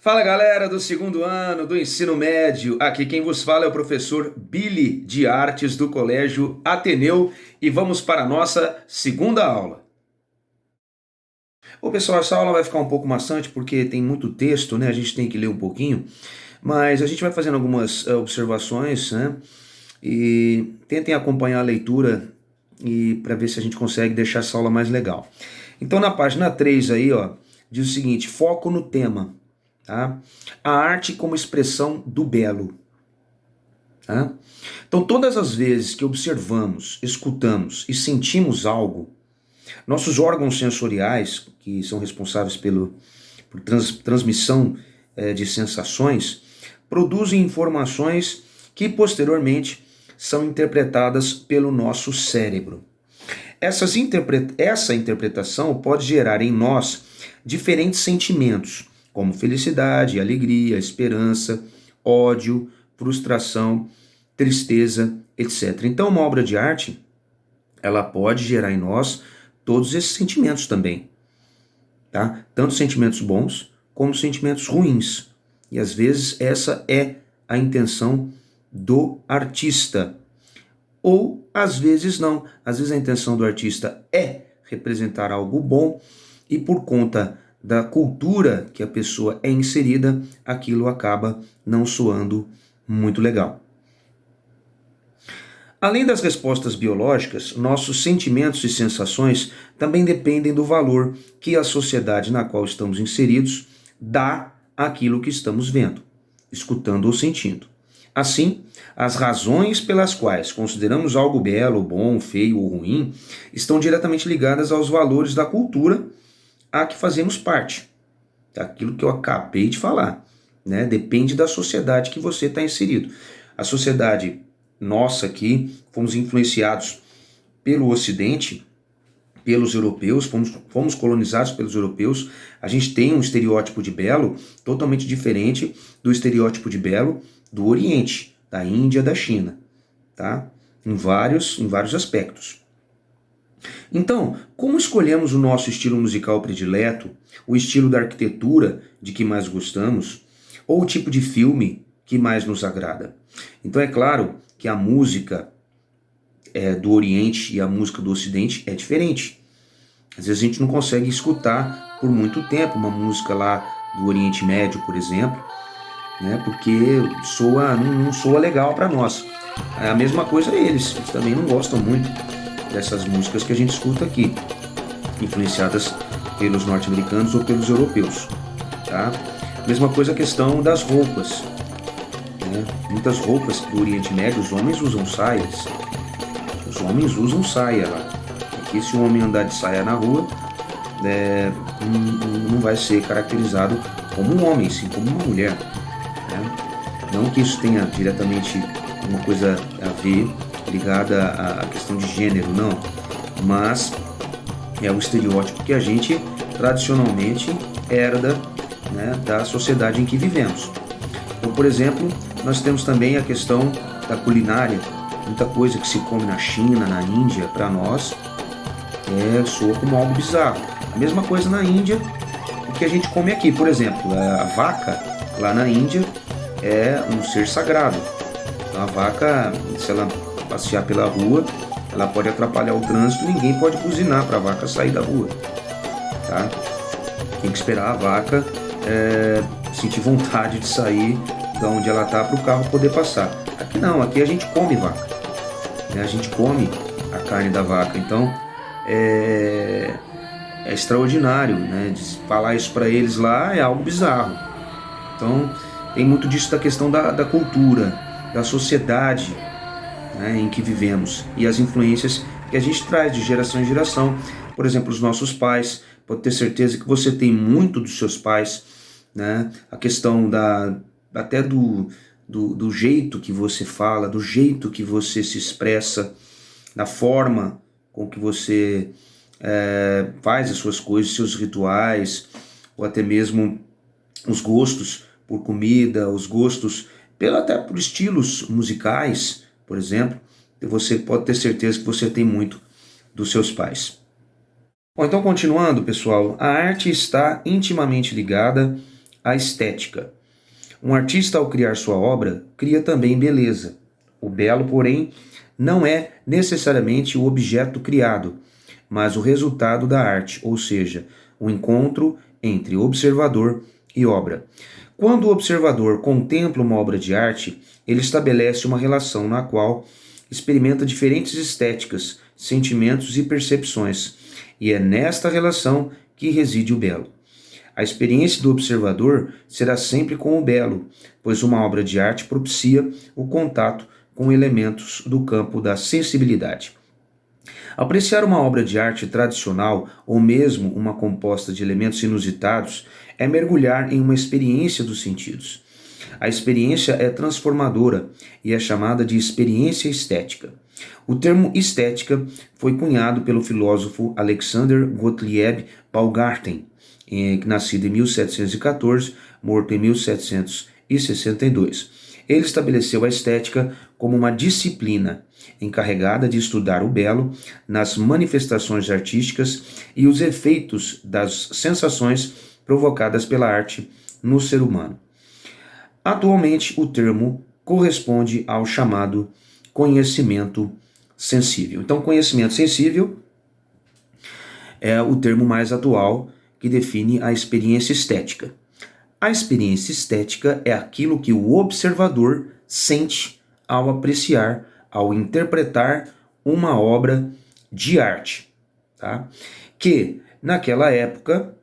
Fala galera do segundo ano do ensino médio, aqui quem vos fala é o professor Billy de Artes do Colégio Ateneu e vamos para a nossa segunda aula. Bom pessoal, essa aula vai ficar um pouco maçante porque tem muito texto, né? A gente tem que ler um pouquinho, mas a gente vai fazendo algumas observações, né? E tentem acompanhar a leitura e para ver se a gente consegue deixar essa aula mais legal. Então na página 3 aí, ó, diz o seguinte: foco no tema. Tá? A arte como expressão do belo. Tá? Então, todas as vezes que observamos, escutamos e sentimos algo, nossos órgãos sensoriais, que são responsáveis por transmissão de sensações, produzem informações que posteriormente são interpretadas pelo nosso cérebro. Essa interpretação pode gerar em nós diferentes sentimentos, como felicidade, alegria, esperança, ódio, frustração, tristeza, etc. Então, uma obra de arte, ela pode gerar em nós todos esses sentimentos também, tá? Tanto sentimentos bons como sentimentos ruins. E às vezes essa é a intenção do artista. Ou às vezes não. Às vezes a intenção do artista é representar algo bom e por conta da cultura que a pessoa é inserida, aquilo acaba não soando muito legal. Além das respostas biológicas, nossos sentimentos e sensações também dependem do valor que a sociedade na qual estamos inseridos dá àquilo que estamos vendo, escutando ou sentindo. Assim, as razões pelas quais consideramos algo belo, bom, feio ou ruim estão diretamente ligadas aos valores da cultura a que fazemos parte. Aquilo que eu acabei de falar, né? Depende da sociedade que você está inserido. A sociedade nossa aqui, fomos influenciados pelo Ocidente, pelos europeus, fomos colonizados pelos europeus. A gente tem um estereótipo de belo totalmente diferente do estereótipo de belo do Oriente, da Índia, da China, tá? Em vários aspectos. Então, como escolhemos o nosso estilo musical predileto, o estilo da arquitetura de que mais gostamos, ou o tipo de filme que mais nos agrada? Então é claro que a música do Oriente e a música do Ocidente é diferente. Às vezes a gente não consegue escutar por muito tempo uma música lá do Oriente Médio, por exemplo, né, porque não soa legal para nós. É a mesma coisa eles também não gostam muito dessas músicas que a gente escuta aqui, influenciadas pelos norte-americanos ou pelos europeus, tá? Mesma coisa a questão das roupas, né? Muitas roupas do Oriente Médio, os homens usam saias, lá. Aqui, se um homem andar de saia na rua, não vai ser caracterizado como um homem, sim como uma mulher, né? Não que isso tenha diretamente uma coisa a ver ligada à questão de gênero, não, mas é o estereótipo que a gente tradicionalmente herda, né, da sociedade em que vivemos. Então, por exemplo, nós temos também a questão da culinária. Muita coisa que se come na China, na Índia, para nós soa como algo bizarro. A mesma coisa na Índia, o que a gente come aqui. Por exemplo, a vaca lá na Índia é um ser sagrado. Então, a vaca, se ela passear pela rua, ela pode atrapalhar o trânsito, ninguém pode buzinar para a vaca sair da rua, tá? Tem que esperar a vaca sentir vontade de sair de onde ela está para o carro poder passar. Aqui não, aqui a gente come vaca, né? A gente come a carne da vaca, então é extraordinário, né? Falar isso para eles lá é algo bizarro. Então tem muito disso da questão da cultura, da sociedade, né, em que vivemos e as influências que a gente traz de geração em geração. Por exemplo, os nossos pais, pode ter certeza que você tem muito dos seus pais, né? A questão até do jeito que você fala, do jeito que você se expressa, da forma com que você faz as suas coisas, seus rituais, ou até mesmo os gostos por comida, os gostos até por estilos musicais, por exemplo. Você pode ter certeza que você tem muito dos seus pais. Bom, então continuando, pessoal, a arte está intimamente ligada a estética. Um artista, ao criar sua obra, cria também beleza. O belo, porém, não é necessariamente o objeto criado, mas o resultado da arte, ou seja, o encontro entre observador e obra. Quando o observador contempla uma obra de arte, ele estabelece uma relação na qual experimenta diferentes estéticas, sentimentos e percepções, e é nesta relação que reside o belo. A experiência do observador será sempre com o belo, pois uma obra de arte propicia o contato com elementos do campo da sensibilidade. Apreciar uma obra de arte tradicional ou mesmo uma composta de elementos inusitados é mergulhar em uma experiência dos sentidos. A experiência é transformadora e é chamada de experiência estética. O termo estética foi cunhado pelo filósofo Alexander Gottlieb Baumgarten, nascido em 1714, morto em 1762. Ele estabeleceu a estética como uma disciplina encarregada de estudar o belo nas manifestações artísticas e os efeitos das sensações provocadas pela arte no ser humano. Atualmente, o termo corresponde ao chamado conhecimento sensível. Então, conhecimento sensível é o termo mais atual que define a experiência estética. A experiência estética é aquilo que o observador sente ao apreciar, ao interpretar uma obra de arte, tá? Que naquela época,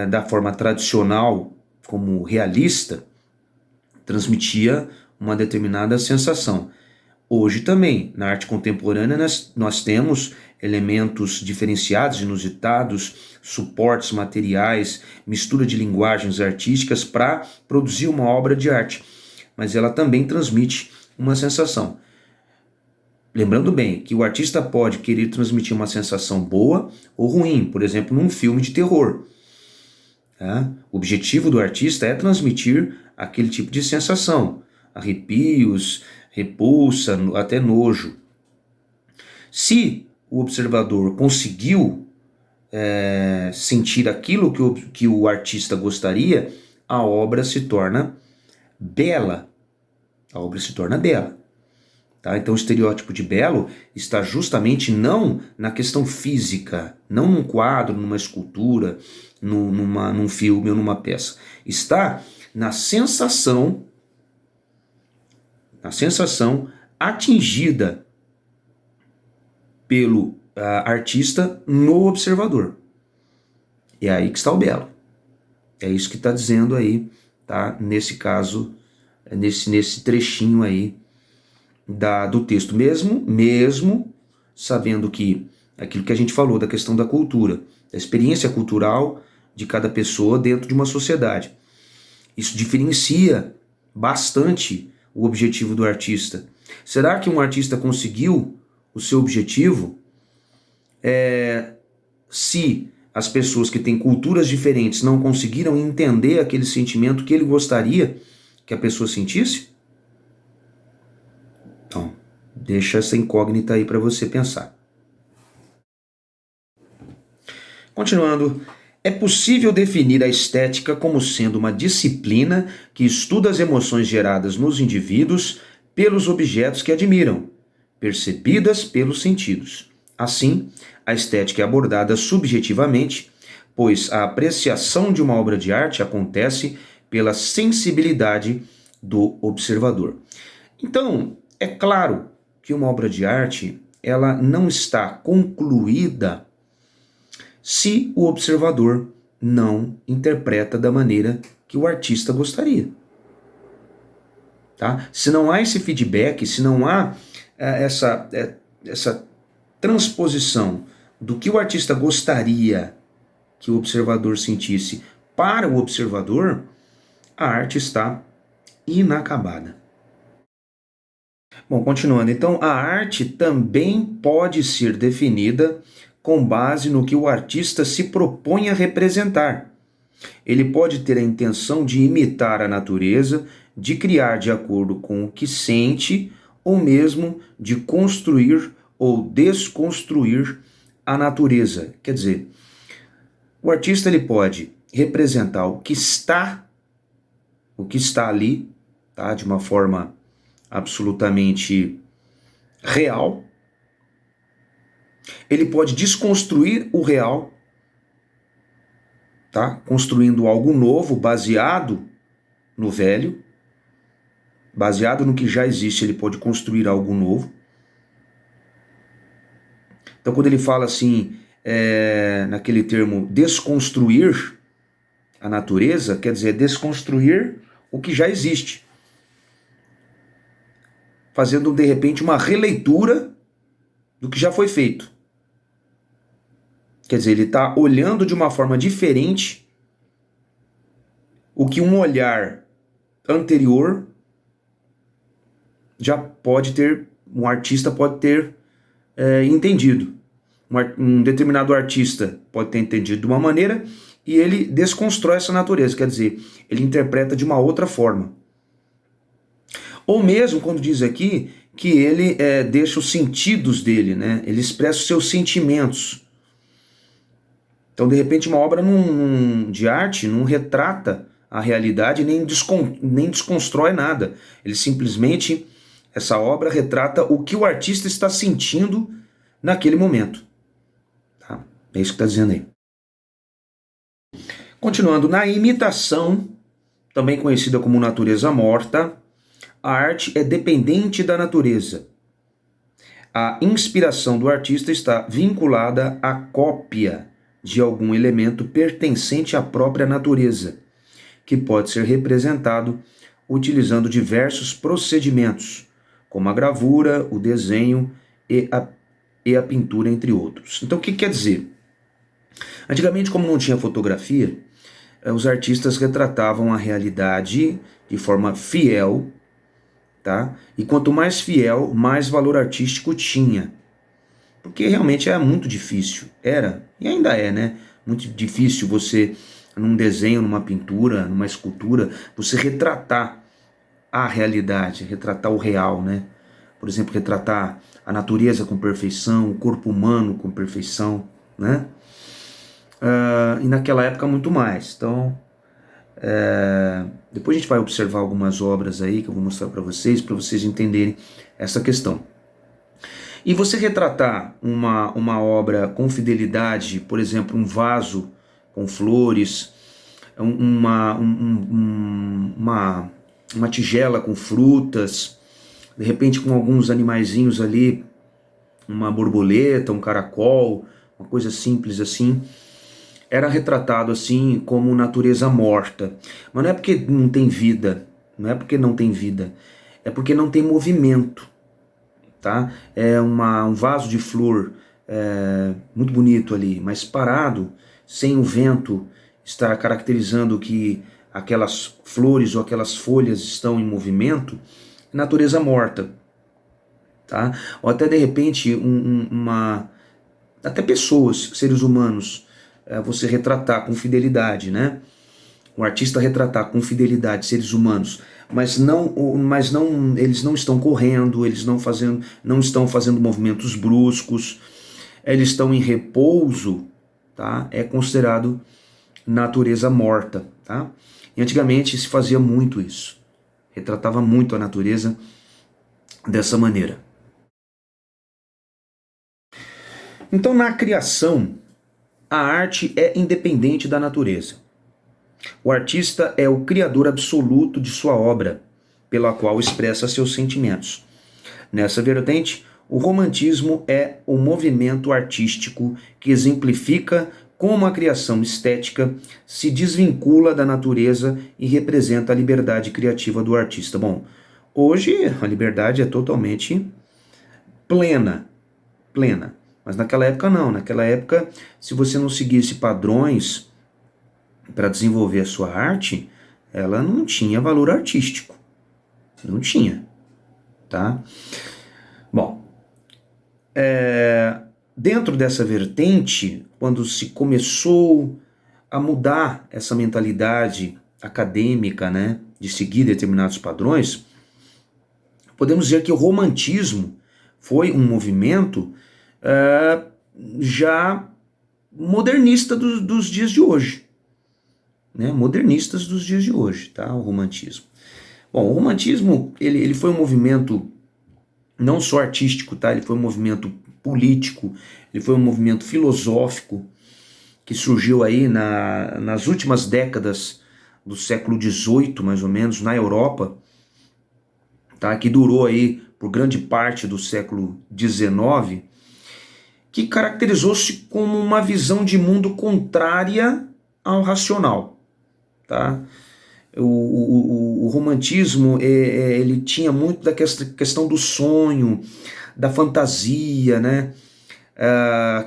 da forma tradicional, como realista, transmitia uma determinada sensação. Hoje também, na arte contemporânea, nós temos elementos diferenciados, inusitados, suportes materiais, mistura de linguagens artísticas para produzir uma obra de arte. Mas ela também transmite uma sensação. Lembrando bem que o artista pode querer transmitir uma sensação boa ou ruim, por exemplo, num filme de terror. Tá? O objetivo do artista é transmitir aquele tipo de sensação, arrepios, repulsa, até nojo. Se o observador conseguiu sentir aquilo que o artista gostaria, a obra se torna bela. A obra se torna bela. Tá? Então o estereótipo de belo está justamente não na questão física, não num quadro, numa escultura, num filme ou numa peça. Está na sensação atingida pelo artista no observador. É aí que está o belo. É isso que está dizendo aí, tá? Nesse caso, nesse trechinho aí do texto, mesmo sabendo que aquilo que a gente falou da questão da cultura, da experiência cultural de cada pessoa dentro de uma sociedade. Isso diferencia bastante o objetivo do artista. Será que um artista conseguiu o seu objetivo se as pessoas que têm culturas diferentes não conseguiram entender aquele sentimento que ele gostaria que a pessoa sentisse? Então, deixa essa incógnita aí para você pensar. Continuando, é possível definir a estética como sendo uma disciplina que estuda as emoções geradas nos indivíduos pelos objetos que admiram, percebidas pelos sentidos. Assim, a estética é abordada subjetivamente, pois a apreciação de uma obra de arte acontece pela sensibilidade do observador. Então, é claro que uma obra de arte ela não está concluída se o observador não interpreta da maneira que o artista gostaria. Tá? Se não há esse feedback, se não há essa transposição do que o artista gostaria que o observador sentisse para o observador, a arte está inacabada. Bom, continuando, então a arte também pode ser definida com base no que o artista se propõe a representar. Ele pode ter a intenção de imitar a natureza, de criar de acordo com o que sente, ou mesmo de construir ou desconstruir a natureza. Quer dizer, o artista ele pode representar o que está ali, tá? De uma forma absolutamente real. Ele pode desconstruir o real, tá? Construindo algo novo, baseado no velho, baseado no que já existe, ele pode construir algo novo. Então, quando ele fala assim, naquele termo desconstruir a natureza, quer dizer desconstruir o que já existe, fazendo de repente uma releitura do que já foi feito. Quer dizer, ele está olhando de uma forma diferente o que um olhar anterior já pode ter, um artista pode ter entendido. Um determinado artista pode ter entendido de uma maneira e ele desconstrói essa natureza, quer dizer, ele interpreta de uma outra forma. Ou mesmo quando diz aqui que ele deixa os sentidos dele, né? Ele expressa os seus sentimentos. Então, de repente, uma obra de arte não retrata a realidade nem desconstrói nada. Ele simplesmente, essa obra retrata o que o artista está sentindo naquele momento. Tá? É isso que está dizendo aí. Continuando, na imitação, também conhecida como natureza morta, a arte é dependente da natureza. A inspiração do artista está vinculada à cópia de algum elemento pertencente à própria natureza, que pode ser representado utilizando diversos procedimentos, como a gravura, o desenho e a pintura, entre outros. Então, o que quer dizer? Antigamente, como não tinha fotografia, os artistas retratavam a realidade de forma fiel, tá? E quanto mais fiel, mais valor artístico tinha. Porque realmente era muito difícil. Era, e ainda é, né? Muito difícil você, num desenho, numa pintura, numa escultura, você retratar a realidade, retratar o real, né? Por exemplo, retratar a natureza com perfeição, o corpo humano com perfeição, né? E naquela época muito mais. Então, depois a gente vai observar algumas obras aí que eu vou mostrar para vocês entenderem essa questão. E você retratar uma obra com fidelidade, por exemplo, um vaso com flores, uma tigela com frutas, de repente com alguns animaizinhos ali, uma borboleta, um caracol, uma coisa simples assim, era retratado assim como natureza morta. Mas não é porque não tem vida, é porque não tem movimento. Tá? É um vaso de flor muito bonito ali, mas parado, sem o vento estar caracterizando que aquelas flores ou aquelas folhas estão em movimento, natureza morta. Tá? Ou até de repente até pessoas, seres humanos, você retratar com fidelidade, né? Um artista retratar com fidelidade seres humanos, mas eles não estão correndo, eles não estão fazendo movimentos bruscos, eles estão em repouso, tá? É considerado natureza morta, tá? E antigamente se fazia muito isso, retratava muito a natureza dessa maneira. Então, na criação, a arte é independente da natureza. O artista é o criador absoluto de sua obra, pela qual expressa seus sentimentos. Nessa vertente, o romantismo é o movimento artístico que exemplifica como a criação estética se desvincula da natureza e representa a liberdade criativa do artista. Bom, hoje a liberdade é totalmente plena, mas naquela época não. Naquela época, se você não seguisse padrões para desenvolver a sua arte, ela não tinha valor artístico. Não tinha. Tá? Bom, dentro dessa vertente, quando se começou a mudar essa mentalidade acadêmica, né, de seguir determinados padrões, podemos dizer que o romantismo foi um movimento já modernista dos dias de hoje. né, modernistas dos dias de hoje, tá? O romantismo. Bom, o romantismo ele foi um movimento não só artístico, tá? Ele foi um movimento político, ele foi um movimento filosófico que surgiu aí nas últimas décadas do século XVIII, mais ou menos, na Europa, tá? Que durou aí por grande parte do século XIX, que caracterizou-se como uma visão de mundo contrária ao racional, tá? O romantismo ele tinha muito da questão do sonho, da fantasia, né?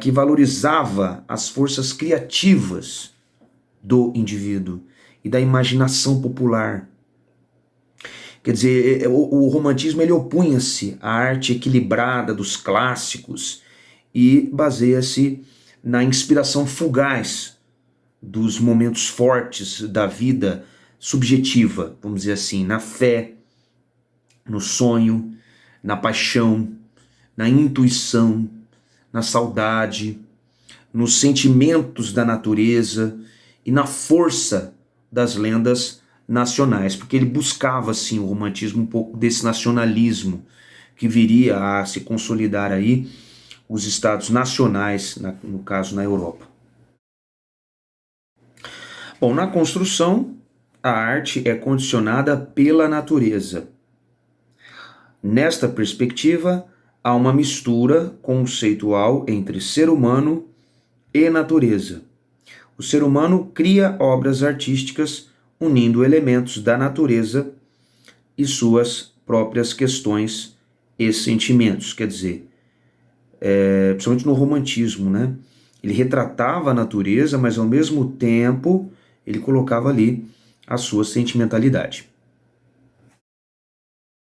Que valorizava as forças criativas do indivíduo e da imaginação popular. Quer dizer, o romantismo ele opunha-se à arte equilibrada dos clássicos e baseia-se na inspiração fugaz dos momentos fortes da vida subjetiva, vamos dizer assim, na fé, no sonho, na paixão, na intuição, na saudade, nos sentimentos da natureza e na força das lendas nacionais, porque ele buscava, assim, o romantismo um pouco desse nacionalismo que viria a se consolidar aí os estados nacionais, no caso na Europa. Bom, na construção, a arte é condicionada pela natureza. Nesta perspectiva, há uma mistura conceitual entre ser humano e natureza. O ser humano cria obras artísticas unindo elementos da natureza e suas próprias questões e sentimentos. Quer dizer, principalmente no romantismo, né? Ele retratava a natureza, mas ao mesmo tempo ele colocava ali a sua sentimentalidade.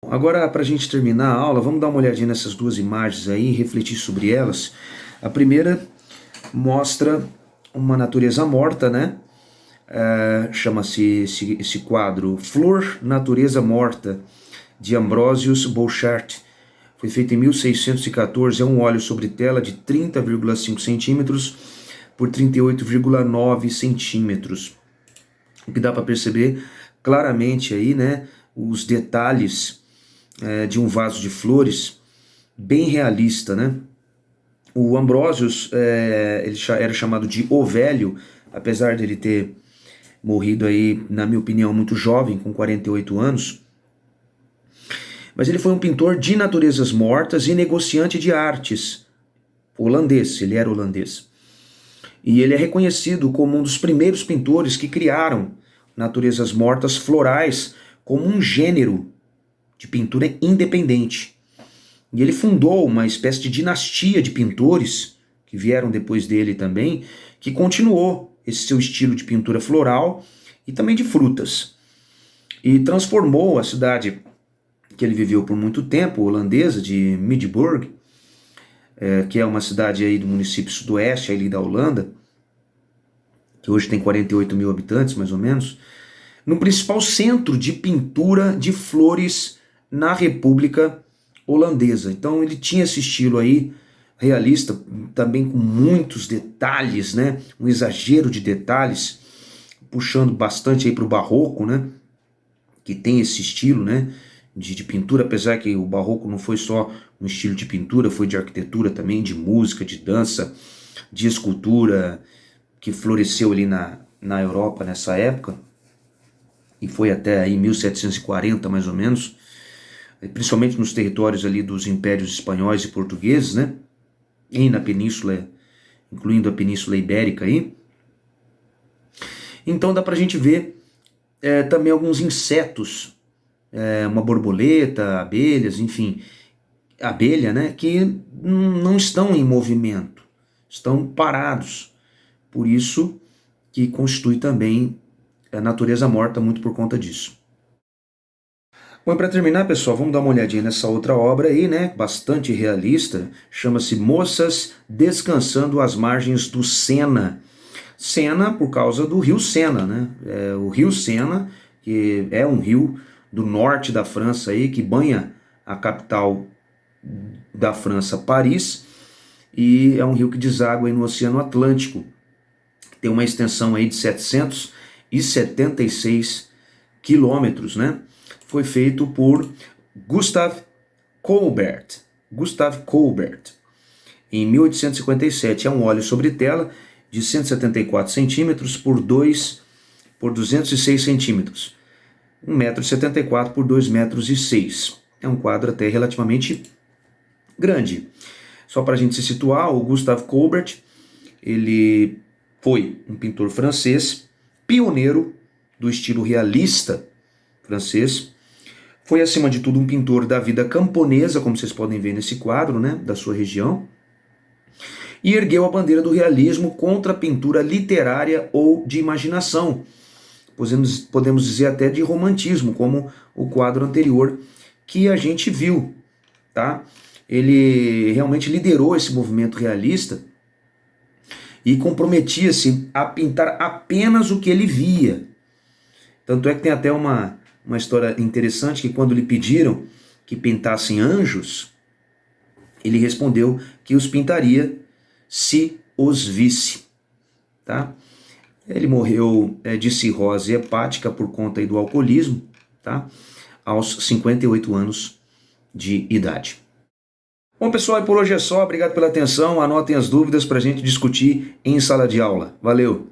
Agora, para a gente terminar a aula, vamos dar uma olhadinha nessas duas imagens aí, refletir sobre elas. A primeira mostra uma natureza morta, né? Chama-se esse quadro Flor, Natureza Morta, de Ambrosius Bouchard. Foi feito em 1614, é um óleo sobre tela de 30,5 centímetros por 38,9 centímetros. O que dá para perceber claramente aí, né, os detalhes de um vaso de flores, bem realista, né? O Ambrosius, ele era chamado de O Velho, apesar dele ter morrido aí, na minha opinião, muito jovem, com 48 anos. Mas ele foi um pintor de naturezas mortas e negociante de artes, holandês, ele era holandês. E ele é reconhecido como um dos primeiros pintores que criaram naturezas mortas florais como um gênero de pintura independente. E ele fundou uma espécie de dinastia de pintores, que vieram depois dele também, que continuou esse seu estilo de pintura floral e também de frutas. E transformou a cidade que ele viveu por muito tempo, holandesa, de Middelburg, que é uma cidade aí do município sudoeste ali da Holanda, que hoje tem 48 mil habitantes, mais ou menos, no principal centro de pintura de flores na República Holandesa. Então ele tinha esse estilo aí realista, também com muitos detalhes, né? Um exagero de detalhes, puxando bastante aí para o barroco, né? Que tem esse estilo, né? De pintura, apesar que o barroco não foi só um estilo de pintura, foi de arquitetura também, de música, de dança, de escultura, que floresceu ali na Europa nessa época, e foi até aí 1740 mais ou menos, principalmente nos territórios ali dos impérios espanhóis e portugueses, né? E na península, incluindo a Península Ibérica aí. Então dá pra gente ver também alguns insetos, uma borboleta, abelhas, enfim, abelha, né? Que não estão em movimento, estão parados. Por isso que constitui também a natureza morta muito por conta disso. Bom, para terminar, pessoal, vamos dar uma olhadinha nessa outra obra aí, né? Bastante realista. Chama-se Moças Descansando às Margens do Sena. Sena por causa do rio Sena, né? O rio Sena, que é um rio do norte da França aí, que banha a capital da França, Paris, e é um rio que deságua aí no Oceano Atlântico. Tem uma extensão aí de 700 2.276 quilômetros, né? Foi feito por Gustav Colbert. Em 1857, é um óleo sobre tela de 174 centímetros por 206 centímetros. 1,74 m por 2,06 m. É um quadro até relativamente grande. Só para a gente se situar, o Gustave Colbert, ele foi um pintor francês, pioneiro do estilo realista francês. Foi, acima de tudo, um pintor da vida camponesa, como vocês podem ver nesse quadro, né, da sua região. E ergueu a bandeira do realismo contra a pintura literária ou de imaginação. Podemos dizer até de romantismo, como o quadro anterior que a gente viu, tá? Ele realmente liderou esse movimento realista e comprometia-se a pintar apenas o que ele via. Tanto é que tem até uma história interessante que quando lhe pediram que pintassem anjos, ele respondeu que os pintaria se os visse, tá? Ele morreu de cirrose hepática por conta do alcoolismo, tá? Aos 58 anos de idade. Bom, pessoal, e por hoje é só. Obrigado pela atenção. Anotem as dúvidas para a gente discutir em sala de aula. Valeu!